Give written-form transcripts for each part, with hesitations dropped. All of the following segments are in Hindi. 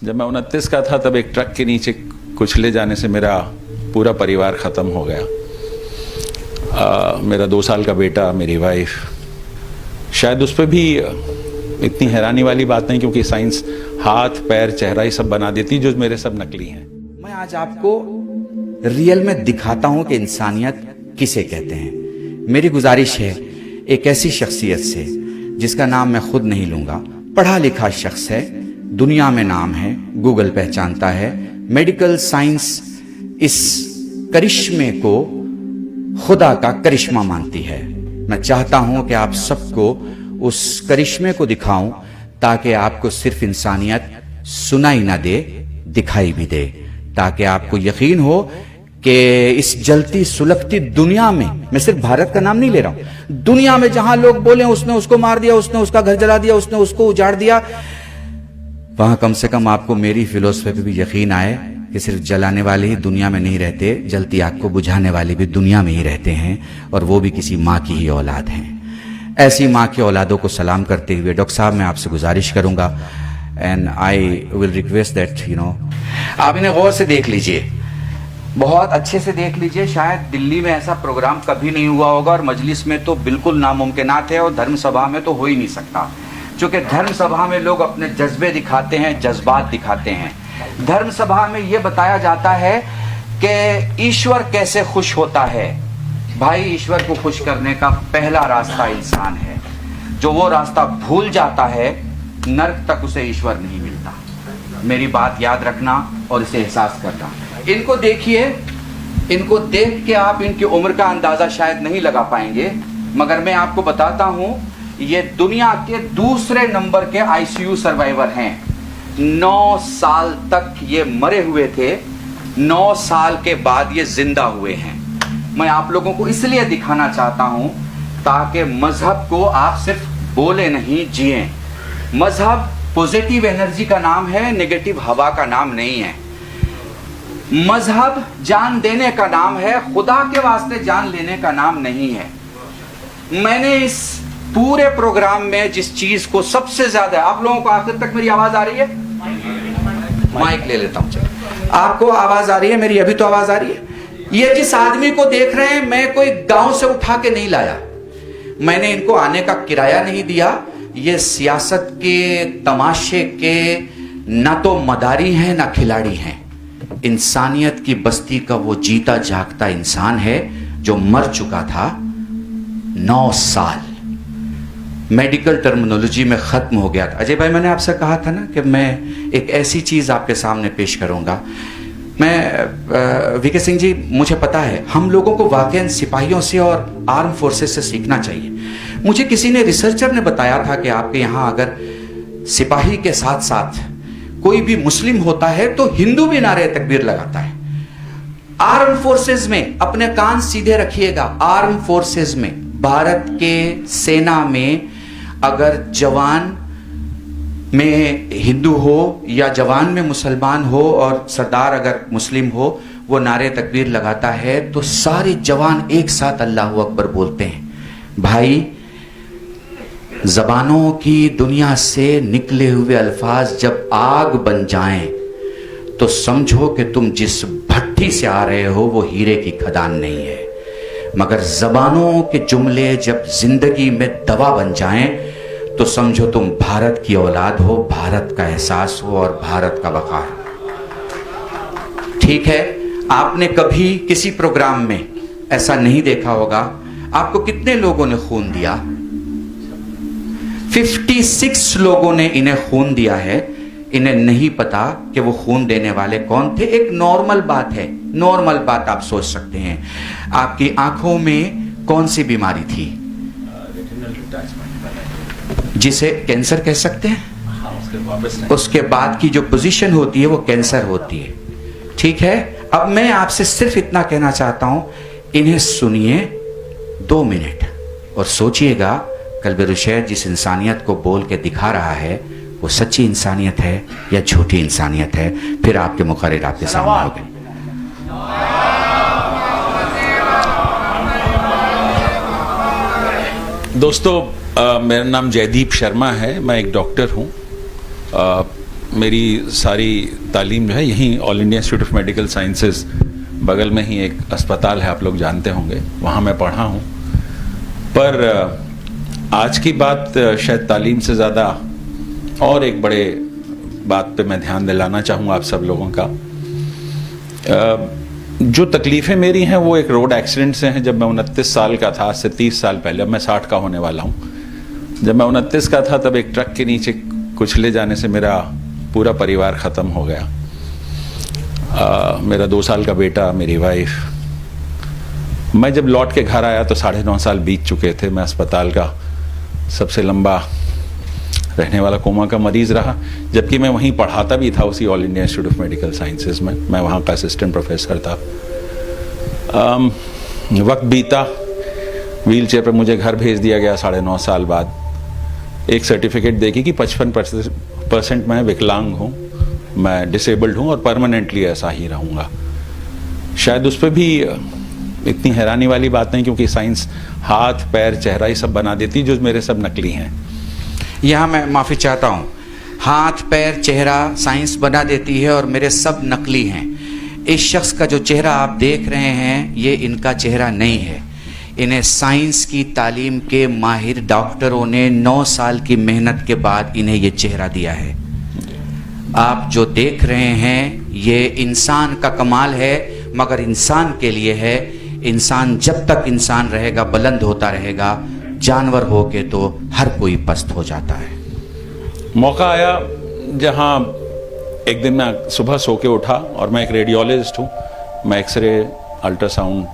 जब मैं 29 का था तब एक ट्रक के नीचे कुचले जाने से मेरा पूरा परिवार ख़त्म हो गया। मेरा 2 साल का बेटा, मेरी वाइफ। शायद उस पर भी इतनी हैरानी वाली बात नहीं, क्योंकि साइंस हाथ पैर चेहरा ही सब बना देती, जो मेरे सब नकली हैं। मैं आज आपको रियल में दिखाता हूं कि इंसानियत किसे कहते हैं। मेरी गुजारिश है एक ऐसी शख्सियत से जिसका नाम मैं खुद नहीं लूंगा, पढ़ा लिखा शख्स है, दुनिया में नाम है, गूगल पहचानता है, मेडिकल साइंस इस करिश्मे को खुदा का करिश्मा मानती है। मैं चाहता हूं कि आप सबको उस करिश्मे को दिखाऊं ताकि आपको सिर्फ इंसानियत सुनाई ना दे, दिखाई भी दे, ताकि आपको यकीन हो कि इस जलती सुलगती दुनिया में, मैं सिर्फ भारत का नाम नहीं ले रहा हूं, दुनिया में जहां लोग बोले उसने उसको मार दिया, उसने उसका घर जला दिया, उसने उसको उजाड़ दिया, वहां कम से कम आपको मेरी फिलोसफी पे भी यकीन आए कि सिर्फ जलाने वाले ही दुनिया में नहीं रहते, जलती आग को बुझाने वाले भी दुनिया में ही रहते हैं, और वो भी किसी माँ की ही औलाद हैं। ऐसी माँ की औलादों को सलाम करते हुए डॉक्टर साहब मैं आपसे गुजारिश करूंगा, and I will request that आप इन्हें गौर से देख लीजिए, बहुत अच्छे से देख लीजिए। शायद दिल्ली में ऐसा प्रोग्राम कभी नहीं हुआ होगा, और मजलिस में तो बिल्कुल नामुमकिनात है, और धर्म सभा में तो हो ही नहीं सकता, क्योंकि धर्म सभा में लोग अपने जज्बे दिखाते हैं, जज्बात दिखाते हैं। धर्म सभा में यह बताया जाता है कि ईश्वर कैसे खुश होता है। भाई, ईश्वर को खुश करने का पहला रास्ता इंसान है। जो वो रास्ता भूल जाता है, नर्क तक उसे ईश्वर नहीं मिलता। मेरी बात याद रखना और इसे एहसास करना। इनको देखिए, इनको देख के आप इनकी उम्र का अंदाजा शायद नहीं लगा पाएंगे, मगर मैं आपको बताता हूं, ये दुनिया के दूसरे नंबर के आईसीयू सर्वाइवर हैं। 9 साल तक ये मरे हुए थे, 9 साल के बाद ये जिंदा हुए हैं। मैं आप लोगों को इसलिए दिखाना चाहता हूं ताकि मजहब को आप सिर्फ बोले नहीं, जिए। मजहब पॉजिटिव एनर्जी का नाम है, नेगेटिव हवा का नाम नहीं है। मजहब जान देने का नाम है, खुदा के वास्ते जान लेने का नाम नहीं है। मैंने इस पूरे प्रोग्राम में जिस चीज को सबसे ज्यादा, आप लोगों को आखिर तक मेरी आवाज आ रही है? माइक ले लेता हूं। आपको आवाज आ रही है मेरी? अभी तो आवाज आ रही है। ये जिस आदमी को देख रहे हैं, मैं कोई गांव से उठा के नहीं लाया, मैंने इनको आने का किराया नहीं दिया। ये सियासत के तमाशे के ना तो मदारी हैं ना खिलाड़ी हैं। इंसानियत की बस्ती का वो जीता जागता इंसान है जो मर चुका था 9 साल। मेडिकल टर्मिनोलॉजी में खत्म हो गया था। अजय भाई, मैंने आपसे कहा था ना कि मैं एक ऐसी चीज आपके सामने पेश करूंगा। मैं वीके सिंह जी, मुझे पता है हम लोगों को वाकई सिपाहियों से और आर्म फोर्सेस से सीखना चाहिए। मुझे किसी ने, रिसर्चर ने बताया था कि आपके यहाँ अगर सिपाही के साथ साथ कोई भी मुस्लिम होता है तो हिंदू भी नारे तकबीर लगाता है। आर्म फोर्सेस में, अपने कान सीधे रखिएगा, आर्म फोर्सेस में, भारत के सेना में अगर जवान में हिंदू हो या जवान में मुसलमान हो और सरदार अगर मुस्लिम हो, वो नारे तकबीर लगाता है तो सारे जवान एक साथ अल्लाहू अकबर बोलते हैं। भाई, जबानों की दुनिया से निकले हुए अल्फाज जब आग बन जाएं तो समझो कि तुम जिस भट्टी से आ रहे हो वो हीरे की खदान नहीं है, मगर जबानों के जुमले जब जिंदगी में दवा बन जाएं तो समझो तुम भारत की औलाद हो, भारत का एहसास हो और भारत का वकार। ठीक है, आपने कभी किसी प्रोग्राम में ऐसा नहीं देखा होगा। आपको कितने लोगों ने खून दिया? 56 लोगों ने इन्हें खून दिया है। इन्हें नहीं पता कि वो खून देने वाले कौन थे। एक नॉर्मल बात है, नॉर्मल बात आप सोच सकते हैं। आपकी आंखों में कौन सी बीमारी थी जिसे कैंसर कह सकते हैं? उसके बाद की जो पोजीशन होती है वो कैंसर होती है। ठीक है, अब मैं आपसे सिर्फ इतना कहना चाहता हूं, इन्हें सुनिए 2 मिनट और सोचिएगा कल्ब-ए-रुशैद जिस इंसानियत को बोल के दिखा रहा है वो सच्ची इंसानियत है या झूठी इंसानियत है। फिर आपके मुकर्रर आपके सामने हो गए। दोस्तों, मेरा नाम जयदीप शर्मा है। मैं एक डॉक्टर हूँ। मेरी सारी तालीम जो है यहीं all India institute of medical sciences, बगल में ही एक अस्पताल है, आप लोग जानते होंगे, वहाँ मैं पढ़ा हूँ। पर आज की बात शायद तालीम से ज़्यादा और एक बड़े बात पे मैं ध्यान दिलाना चाहूँगा आप सब लोगों का। जो तकलीफ़ें मेरी हैं वो एक रोड एक्सीडेंट से हैं। जब मैं 29 साल का था, आज से 30 साल पहले, अब मैं 60 का होने वाला हूँ। जब मैं 29 का था तब एक ट्रक के नीचे कुचले जाने से मेरा पूरा परिवार ख़त्म हो गया। मेरा 2 साल का बेटा, मेरी वाइफ। मैं जब लौट के घर आया तो 9.5 साल बीत चुके थे। मैं अस्पताल का सबसे लंबा रहने वाला कोमा का मरीज़ रहा, जबकि मैं वहीं पढ़ाता भी था, उसी all India institute of medical sciences में। मैं वहाँ का असिस्टेंट प्रोफेसर था। वक्त बीता, व्हील चेयर पर मुझे घर भेज दिया गया 9.5 साल बाद। एक सर्टिफिकेट देखी कि 55% मैं विकलांग हूँ, मैं डिसेबल्ड हूँ और परमानेंटली ऐसा ही रहूँगा। शायद उस पर भी इतनी हैरानी वाली बात नहीं, क्योंकि साइंस हाथ पैर चेहरा ही सब बना देती, जो मेरे सब नकली हैं। यहाँ मैं माफ़ी चाहता हूँ। हाथ पैर चेहरा साइंस बना देती है और मेरे सब नकली हैं। इस शख्स का जो चेहरा आप देख रहे हैं ये इनका चेहरा नहीं है। इन्हें साइंस की तालीम के माहिर डॉक्टरों ने 9 साल की मेहनत के बाद इन्हें ये चेहरा दिया है। आप जो देख रहे हैं ये इंसान का कमाल है, मगर इंसान के लिए है। इंसान जब तक इंसान रहेगा बुलंद होता रहेगा, जानवर हो के तो हर कोई पस्त हो जाता है। मौका आया जहाँ एक दिन मैं सुबह सो के उठा, और मैं एक रेडियोलॉजिस्ट हूँ। मैं एक्सरे, अल्ट्रासाउंड,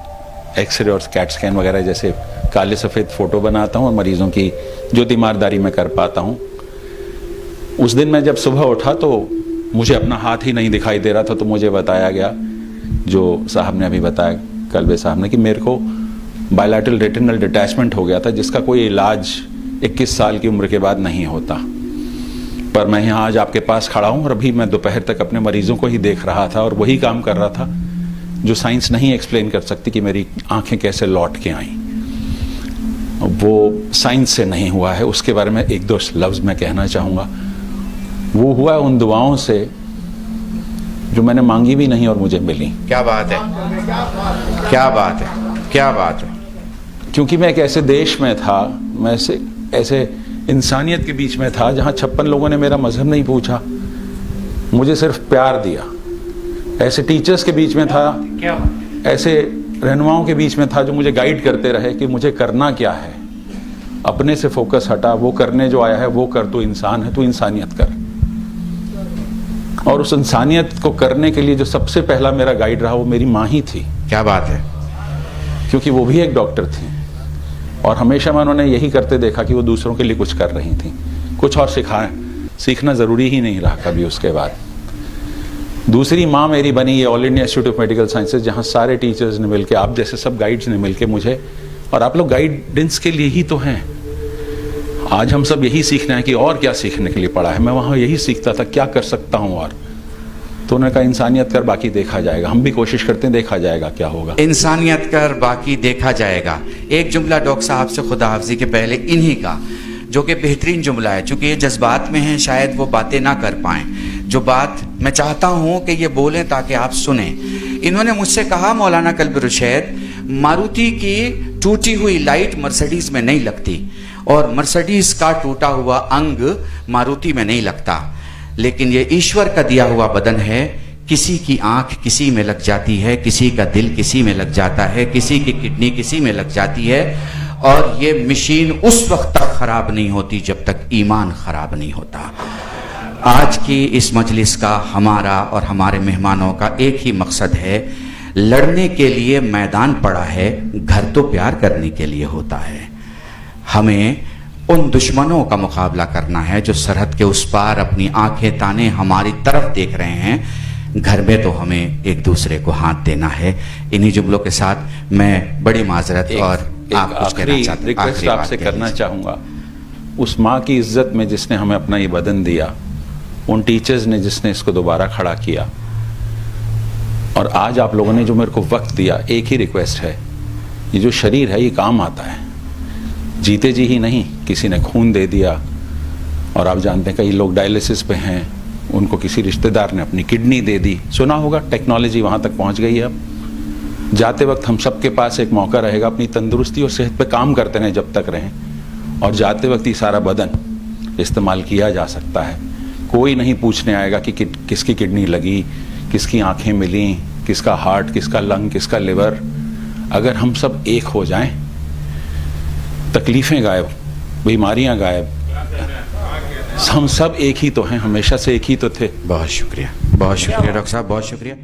एक्सरे और कैट स्कैन वगैरह जैसे काले सफ़ेद फ़ोटो बनाता हूँ और मरीज़ों की जो तीमारदारी में कर पाता हूँ। उस दिन मैं जब सुबह उठा तो मुझे अपना हाथ ही नहीं दिखाई दे रहा था। तो मुझे बताया गया, जो साहब ने अभी बताया, कल्बे साहब ने, कि मेरे को बायलैटरल रेटिनल डिटैचमेंट हो गया था, जिसका कोई इलाज 21 साल की उम्र के बाद नहीं होता। पर मैं यहाँ आज आपके पास खड़ा हूँ और अभी मैं दोपहर तक अपने मरीजों को ही देख रहा था और वही काम कर रहा था जो साइंस नहीं एक्सप्लेन कर सकती कि मेरी आंखें कैसे लौट के आईं। वो साइंस से नहीं हुआ है, उसके बारे में 1-2 लफ्ज़ मैं कहना चाहूँगा। वो हुआ उन दुआओं से जो मैंने मांगी भी नहीं और मुझे मिली। क्या बात है, क्या बात है, क्या बात है। क्योंकि मैं एक ऐसे देश में था, मैं ऐसे इंसानियत के बीच में था जहाँ 56 लोगों ने मेरा मजहब नहीं पूछा, मुझे सिर्फ प्यार दिया। ऐसे टीचर्स के बीच में था, ऐसे रहनुमाओं के बीच में था जो मुझे गाइड करते रहे कि मुझे करना क्या है। अपने से फोकस हटा, वो करने जो आया है वो कर, तू इंसान है, तू इंसानियत कर। और उस इंसानियत को करने के लिए जो सबसे पहला मेरा गाइड रहा वो मेरी माँ ही थी। क्या बात है। क्योंकि वो भी एक डॉक्टर थी और हमेशा मैं उन्होंने यही करते देखा कि वो दूसरों के लिए कुछ कर रही थी। कुछ और सीखना ज़रूरी ही नहीं रहा कभी उसके बाद। दूसरी माँ मेरी बनी ये all India institute of medical sciences, जहाँ सारे टीचर्स ने मिलकर, आप जैसे सब गाइड्स ने मिलकर मुझे, और आप लोग गाइडेंस के लिए ही तो हैं। आज हम सब यही सीखना है कि और क्या सीखने के लिए पड़ा है। मैं वहाँ यही सीखता था क्या कर सकता हूँ। और तो उन्होंने कहा इंसानियत कर, बाकी देखा जाएगा। हम भी कोशिश करते हैं, देखा जाएगा क्या होगा। इंसानियत कर, बाकी देखा जाएगा। एक जुमला डॉक्टर साहब से खुदा हाफिज़ी के पहले इन्हीं का, जो कि बेहतरीन जुमला है। चूँकि ये जज्बात में हैं, शायद वो बातें ना कर पाएँ। जो बात मैं चाहता हूँ कि ये बोलें ताकि आप सुने। इन्होंने मुझसे कहा, मौलाना कल्बे रुशैद, मारुति की टूटी हुई लाइट मर्सिडीज़ में नहीं लगती और मर्सिडीज़ का टूटा हुआ अंग मारुति में नहीं लगता, लेकिन ये ईश्वर का दिया हुआ बदन है। किसी की आंख किसी में लग जाती है, किसी का दिल किसी में लग जाता है, किसी की किडनी किसी में लग जाती है, और ये मशीन उस वक्त तक खराब नहीं होती जब तक ईमान खराब नहीं होता। आज की इस मजलिस का, हमारा और हमारे मेहमानों का एक ही मकसद है, लड़ने के लिए मैदान पड़ा है, घर तो प्यार करने के लिए होता है। हमें उन दुश्मनों का मुकाबला करना है जो सरहद के उस पार अपनी आंखें ताने हमारी तरफ देख रहे हैं। घर में तो हमें एक दूसरे को हाथ देना है। इन्हीं जुमलों के साथ मैं बड़ी माजरत और आप कुछ कहना चाहते हैं, रिक्वेस्ट आपसे करना चाहूँगा। उस माँ की इज्जत में जिसने हमें अपना ये बदन दिया, उन टीचर्स ने जिसने इसको दोबारा खड़ा किया, और आज आप लोगों ने जो मेरे को वक्त दिया, एक ही रिक्वेस्ट है, ये जो शरीर है ये काम आता है। जीते जी ही नहीं, किसी ने खून दे दिया, और आप जानते हैं कई लोग डायलिसिस पे हैं, उनको किसी रिश्तेदार ने अपनी किडनी दे दी, सुना होगा, टेक्नोलॉजी वहाँ तक पहुँच गई है अब। जाते वक्त हम सबके पास एक मौका रहेगा अपनी तंदुरुस्ती और सेहत पे काम करते रहें जब तक रहें, और जाते वक्त ये सारा बदन इस्तेमाल किया जा सकता है। कोई नहीं पूछने आएगा कि किसकी किडनी लगी, किसकी आंखें मिली, किसका हार्ट, किसका लंग, किसका लिवर। अगर हम सब एक हो जाएं, तकलीफें गायब, बीमारियां गायब। हम सब एक ही तो हैं, हमेशा से एक ही तो थे। बहुत शुक्रिया डॉक्टर साहब, बहुत शुक्रिया।